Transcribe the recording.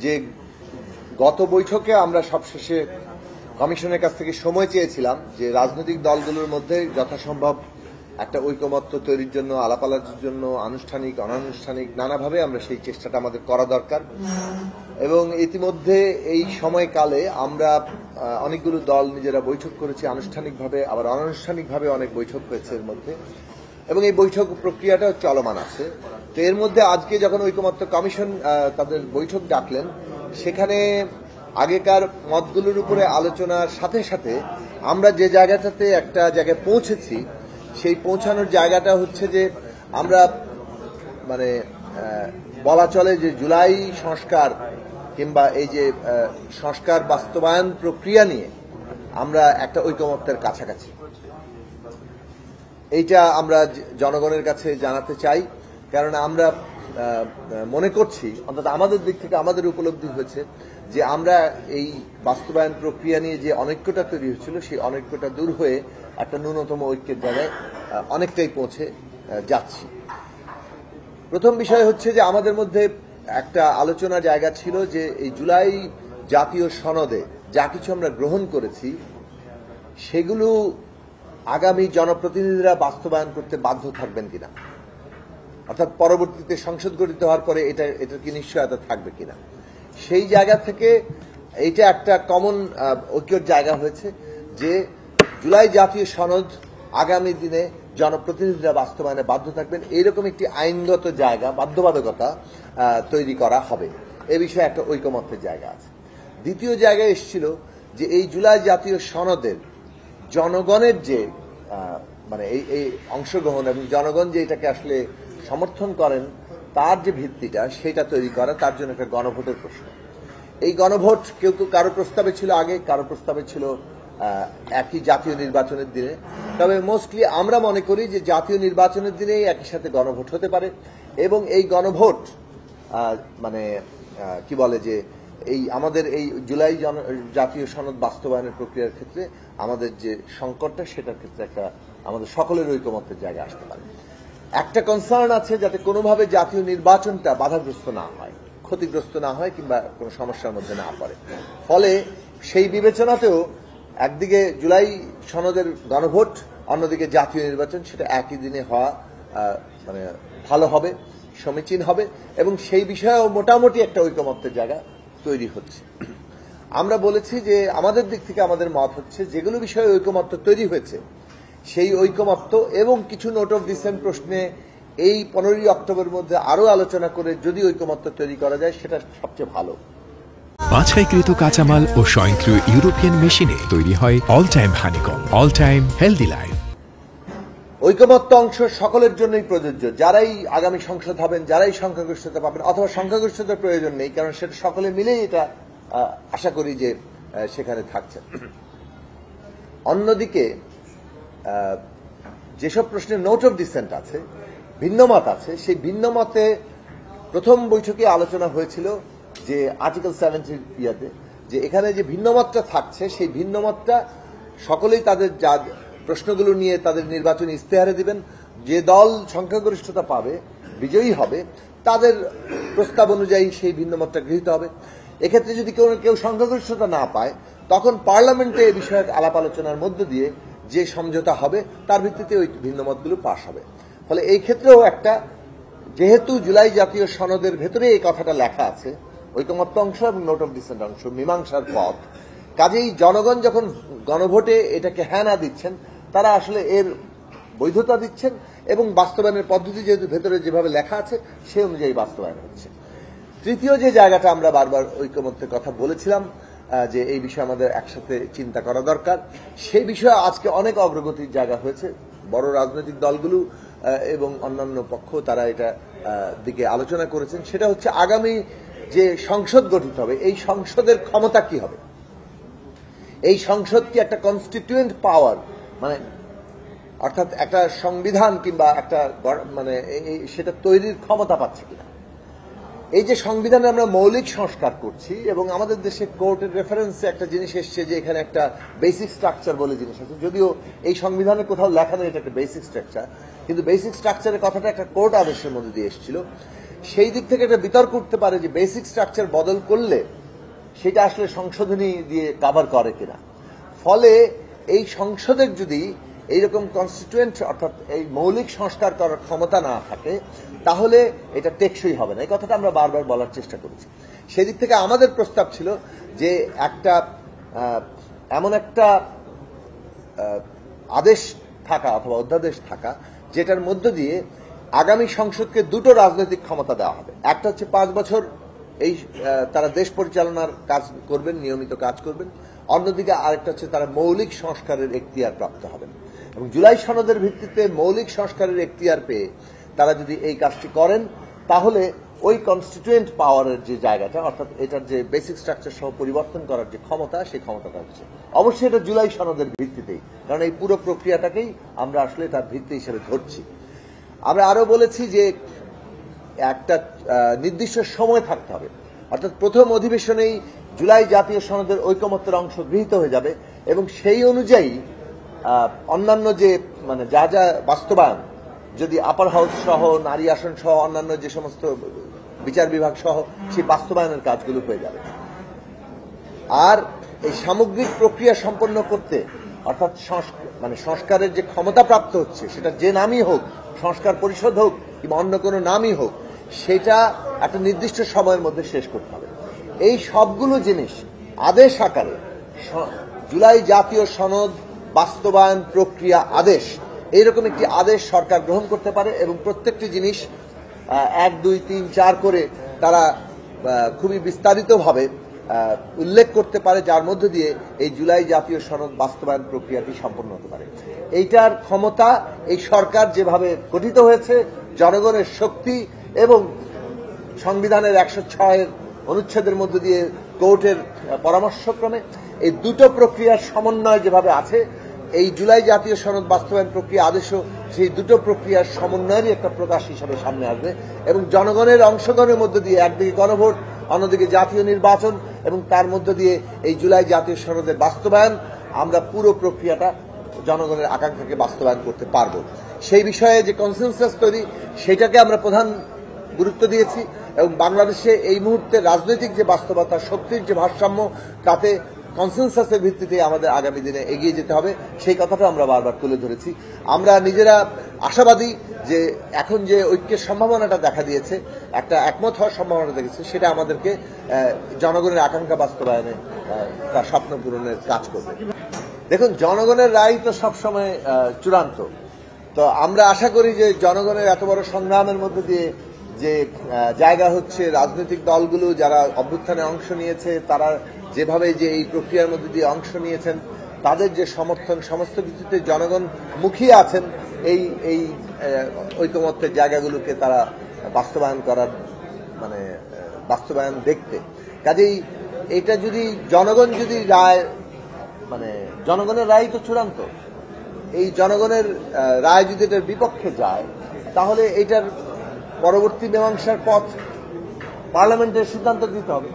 যে গত বৈঠকে আমরা সবশেষে কমিশনের কাছ থেকে সময় চেয়েছিলাম যে রাজনৈতিক দলগুলোর মধ্যে যথাসম্ভব একটা ঐকমত্য তৈরির জন্য, আলাপ আলোচনার জন্য আনুষ্ঠানিক অনানুষ্ঠানিক নানাভাবে আমরা সেই চেষ্টাটা আমাদের করা দরকার। এবং ইতিমধ্যে এই সময়কালে আমরা অনেকগুলো দল নিজেরা বৈঠক করেছি আনুষ্ঠানিকভাবে, আবার অনানুষ্ঠানিকভাবে অনেক বৈঠক হয়েছে এর মধ্যে, এবং এই বৈঠক প্রক্রিয়াটা চলমান আছে। তো এর মধ্যে আজকে যখন ঐকমত্য কমিশন তাদের বৈঠক ডাকলেন, সেখানে আগেকার মতগুলোর উপরে আলোচনার সাথে সাথে আমরা যে জায়গাটাতে একটা জায়গায় পৌঁছেছি, সেই পৌঁছানোর জায়গাটা হচ্ছে যে আমরা মানে বলা চলে যে জুলাই সংস্কার কিংবা এই যে সংস্কার বাস্তবায়ন প্রক্রিয়া নিয়ে আমরা একটা ঐকমত্যের কাছাকাছি। এইটা আমরা জনগণের কাছে জানাতে চাই, কারণ আমরা মনে করছি, অন্তত আমাদের দিক থেকে আমাদের উপলব্ধি হয়েছে যে আমরা এই বাস্তবায়ন প্রক্রিয়া নিয়ে যে অনৈক্যতা তৈরি হয়েছিল, সেই অনৈক্যতা দূর হয়ে একটা ন্যূনতম ঐক্যের জায়গায় অনেকটাই পৌঁছে যাচ্ছি। প্রথম বিষয় হচ্ছে যে আমাদের মধ্যে একটা আলোচনা জায়গা ছিল যে এই জুলাই জাতীয় সনদে যা কিছু আমরা গ্রহণ করেছি সেগুলো আগামী জনপ্রতিনিধিরা বাস্তবায়ন করতে বাধ্য থাকবেন কিনা, অর্থাৎ পরবর্তীতে সংসদ গঠিত হওয়ার পরে এটার কি নিশ্চয়তা থাকবে কিনা। সেই জায়গা থেকে এইটা একটা কমন ঐক্যের জায়গা হয়েছে যে জুলাই জাতীয় সনদ আগামী দিনে জনপ্রতিনিধিরা বাস্তবায়নে বাধ্য থাকবেন, এইরকম একটি আইনগত জায়গা, বাধ্যবাধকতা তৈরি করা হবে। এ বিষয়ে একটা ঐকমত্যের জায়গা আছে। দ্বিতীয় জায়গায় এসেছিল যে এই জুলাই জাতীয় সনদের জনগণের যে মানে এই অংশগ্রহণ এবং জনগণ যে এটাকে আসলে সমর্থন করেন তার যে ভিত্তিটা, সেটা তৈরি করা, তার জন্য একটা গণভোটের প্রশ্ন। এই গণভোট কেউ কারো প্রস্তাবে ছিল আগে, কারো প্রস্তাবে ছিল একই জাতীয় নির্বাচনের দিনে। তবে মোস্টলি আমরা মনে করি যে জাতীয় নির্বাচনের দিনেই একই সাথে গণভোট হতে পারে, এবং এই গণভোট মানে কি বলে যে এই আমাদের এই জুলাই জাতীয় সনদ বাস্তবায়নের প্রক্রিয়ার ক্ষেত্রে আমাদের যে সংকটটা, সেটার ক্ষেত্রে একটা আমাদের সকলের ঐকমত্যের জায়গায় আসতে পারে। একটা কনসার্ন আছে যাতে কোনোভাবে জাতীয় নির্বাচনটা বাধাগ্রস্ত না হয়, ক্ষতিগ্রস্ত না হয় কিংবা কোনো সমস্যার মধ্যে না পড়ে। ফলে সেই বিবেচনাতেও একদিকে জুলাই সনদের গণভোট, অন্যদিকে জাতীয় নির্বাচন, সেটা একই দিনে হওয়া মানে ভালো হবে, সমীচীন হবে, এবং সেই বিষয়েও মোটামুটি একটা ঐকমত্যের জায়গা তৈরি হচ্ছে। আমরা বলেছি যে আমাদের দিক থেকে আমাদের মত হচ্ছে যেগুলো বিষয়ে ঐকমত্য তৈরি হয়েছে সেই ঐকমত্য এবং কিছু নোট অফ ডিসেন্ট প্রশ্নে এই 15ই অক্টোবরের মধ্যে আরো আলোচনা করে যদি ঐকমত্য তৈরি করা যায় সেটা সবচেয়ে ভালো। বাছাইকৃত কাঁচামাল ও স্বয়ংক্রিয় ইউরোপিয়ান মেশিনে তৈরি হয় all time honeycomb, all time healthy life. ঐকমত্য অংশ সকলের জন্যই প্রযোজ্য, যারাই আগামী সংসদ হবেন, যারাই সংখ্যাগরিষ্ঠতা পাবেন, অথবা সংখ্যাগরিষ্ঠতার প্রয়োজন নেই, কারণ সেটা সকলে মিলেই এটা আশা করি যে সেখানে থাকছে। অন্যদিকে যেসব প্রশ্নে নোট অফ ডিসেন্ট আছে, ভিন্নমত আছে, সেই ভিন্নমতে প্রথম বৈঠকে আলোচনা হয়েছিল যে আর্টিকেল 70 ইয়াতে যে এখানে যে ভিন্নমতটা থাকছে, সেই ভিন্নমতটা সকলেই তাদের যা প্রশ্নগুলো নিয়ে তাদের নির্বাচনী ইস্তেহারে দিবেন। যে দল সংখ্যাগরিষ্ঠতা পাবে, বিজয়ী হবে, তাদের প্রস্তাব অনুযায়ী সেই ভিন্নমতটা গৃহীত হবে। এক্ষেত্রে যদি কেউ সংখ্যাগরিষ্ঠতা না পায়, তখন পার্লামেন্টে এই বিষয়ক আলাপ আলোচনার মধ্য দিয়ে যে সমঝোতা হবে তার ভিত্তিতে ওই ভিন্নমতগুলো পাশ হবে। ফলে এই ক্ষেত্রেও একটা, যেহেতু জুলাই জাতীয় সনদের ভেতরে এই কথাটা লেখা আছে, ঐকমত্য অংশ এবং নোট অফ ডিসেন্ট অংশ মীমাংসার পথ, কাজেই জনগণ যখন গণভোটে এটাকে হ্যাঁ না দিচ্ছেন, তারা আসলে এর বৈধতা দিচ্ছেন এবং বাস্তবায়নের পদ্ধতি যেহেতু ভেতরে যেভাবে লেখা আছে সে অনুযায়ী বাস্তবায়ন হচ্ছে। তৃতীয় যে জায়গাটা আমরা বারবার ঐকমত্যের কথা বলেছিলাম যে এই বিষয়ে আমাদের একসাথে চিন্তা করা দরকার, সেই বিষয়ে আজকে অনেক অগ্রগতির জায়গা হয়েছে। বড় রাজনৈতিক দলগুলো এবং অন্যান্য পক্ষ তারা এটা দিকে আলোচনা করেছেন। সেটা হচ্ছে আগামী যে সংসদ গঠিত হবে, এই সংসদের ক্ষমতা কি হবে, এই সংসদ কি একটা কনস্টিটিউয়েন্ট পাওয়ার, মানে অর্থাৎ একটা সংবিধান কিংবা একটা মানে সেটা তৈরির ক্ষমতা পাচ্ছে কিনা। এই যে সংবিধানে আমরা মৌলিক সংস্কার করছি, এবং আমাদের দেশে কোর্টের রেফারেন্সে একটা জিনিস এসছে যে এখানে একটা বেসিক স্ট্রাকচার বলে জিনিস আছে, যদিও এই সংবিধানে কোথাও লেখা নেই এটা একটা বেসিক স্ট্রাকচার, কিন্তু বেসিক স্ট্রাকচারের কথাটা একটা কোর্ট আদেশের মধ্যে দিয়ে এসেছিল। সেই দিক থেকে একটা বিতর্ক উঠতে পারে যে বেসিক স্ট্রাকচার বদল করলে সেটা আসলে সংশোধনী দিয়ে কাভার করে কিনা। ফলে এই সংসদের যদি এইরকম কনস্টিটুয়েন্ট অর্থাৎ এই মৌলিক সংস্কার করার ক্ষমতা না থাকে তাহলে এটা টেকসই হবে না। এই কথাটা আমরা বারবার বলার চেষ্টা করেছি। সেদিক থেকে আমাদের প্রস্তাব ছিল যে একটা এমন একটা আদেশ থাকা অথবা অধ্যাদেশ থাকা যেটার মধ্য দিয়ে আগামী সংসদকে দুটো রাজনৈতিক ক্ষমতা দেওয়া হবে। একটা হচ্ছে 5 বছর এই তারা দেশ পরিচালনার কাজ করবেন, নিয়মিত কাজ করবেন। অন্যদিকে আরেকটা হচ্ছে তারা মৌলিক সংস্কারের এখতিয়ার প্রাপ্ত হবেন এবং জুলাই সনদের ভিত্তিতে মৌলিক সংস্কারের এখতিয়ার পেয়ে তারা যদি এই কাজটি করেন তাহলে ওই কনস্টিটিউয়েন্ট পাওয়ারের যে জায়গাটা অর্থাৎ এটার যে বেসিক স্ট্রাকচার সহ পরিবর্তন করার যে ক্ষমতা সেই ক্ষমতাটা হচ্ছে অবশ্যই এটা জুলাই সনদের ভিত্তিতেই, কারণ এই পুরো প্রক্রিয়াটাকেই আমরা আসলে তার ভিত্তি হিসেবে ধরছি। আমরা আরো বলেছি যে একটা নির্দিষ্ট সময় থাকতে হবে, অর্থাৎ প্রথম অধিবেশনেই জুলাই জাতীয় সনদের ঐকমত্যের অংশ গৃহীত হয়ে যাবে এবং সেই অনুযায়ী অন্যান্য যে মানে যা যা বাস্তবায়ন যদি আপার হাউস সহ নারী আসন সহ অন্যান্য যে সমস্ত বিচার বিভাগ সহ সেই বাস্তবায়নের কাজগুলো হয়ে যাবে। আর এই সামগ্রিক প্রক্রিয়া সম্পন্ন করতে অর্থাৎ মানে সংস্কারের যে ক্ষমতা প্রাপ্ত হচ্ছে সেটা যে নামই হোক, সংস্কার পরিষদ হোক কিংবা অন্য কোনো নামই হোক, সেটা একটা নির্দিষ্ট সময়ের মধ্যে শেষ করতে হবে। এই সবগুলো জিনিস আদেশ আকারে জুলাই জাতীয় সনদ বাস্তবায়ন প্রক্রিয়া আদেশ এইরকম একটি আদেশ সরকার গ্রহণ করতে পারে এবং প্রত্যেকটি জিনিস 1, 2, 3, 4 করে তারা খুবই বিস্তারিতভাবে উল্লেখ করতে পারে, যার মধ্য দিয়ে এই জুলাই জাতীয় সনদ বাস্তবায়ন প্রক্রিয়াটি সম্পন্ন হতে পারে। এইটার ক্ষমতা এই সরকার যেভাবে গঠিত হয়েছে জনগণের শক্তি এবং সংবিধানের 106 অনুচ্ছেদের মধ্য দিয়ে কোর্টের পরামর্শক্রমে এই দুটো প্রক্রিয়ার সমন্বয় যেভাবে আছে, এই জুলাই জাতীয় সনদ বাস্তবায়ন প্রক্রিয়া আদেশও সেই দুটো প্রক্রিয়ার সমন্বয়েরই একটা প্রকাশ হিসাবে সামনে আসবে এবং জনগণের অংশগ্রহণের মধ্য দিয়ে একদিকে গণভোট, অন্যদিকে জাতীয় নির্বাচন এবং তার মধ্য দিয়ে এই জুলাই জাতীয় সনদের বাস্তবায়ন, আমরা পুরো প্রক্রিয়াটা জনগণের আকাঙ্ক্ষাকে বাস্তবায়ন করতে পারব। সেই বিষয়ে যে কনসেনসাস তৈরি সেটাকে আমরা প্রধান গুরুত্ব দিয়েছি এবং বাংলাদেশে এই মুহূর্তে রাজনৈতিক যে বাস্তবতা, শক্তির যে ভারসাম্য, তাতে কনসেনসাসের ভিত্তিতে আমাদের আগামী দিনে এগিয়ে যেতে হবে, সেই কথাটা আমরা বারবার তুলে ধরেছি। আমরা নিজেরা আশাবাদী যে এখন যে ঐক্যের সম্ভাবনাটা দেখা দিয়েছে, একটা একমত হওয়ার সম্ভাবনা দেখেছে, সেটা আমাদেরকে জনগণের আকাঙ্ক্ষা বাস্তবায়নে তার স্বপ্ন পূরণের কাজ করবে। দেখুন, জনগণের রায় তো সবসময় চূড়ান্ত। তো আমরা আশা করি যে জনগণের এত বড় সংগ্রামের মধ্যে দিয়ে যে জায়গা হচ্ছে রাজনৈতিক দলগুলো যারা অভ্যুত্থানে অংশ নিয়েছে, তারা যেভাবে যে এই প্রক্রিয়ার মধ্যে দিয়ে অংশ নিয়েছেন, তাদের যে সমর্থন, সমস্ত কিছুতে জনগণ মুখিয়ে আছেন এই এই ঐকমত্যের জায়গাগুলোকে তারা বাস্তবায়ন করার মানে বাস্তবায়ন দেখতে। কাজেই এটা যদি জনগণ যদি রায় মানে জনগণের রায় তো চূড়ান্ত, এই জনগণের রায় যদি এটার বিপক্ষে যায় তাহলে এটার পরবর্তী মীমাংসার পথ পার্লামেন্টের সিদ্ধান্ত দিতে হবে।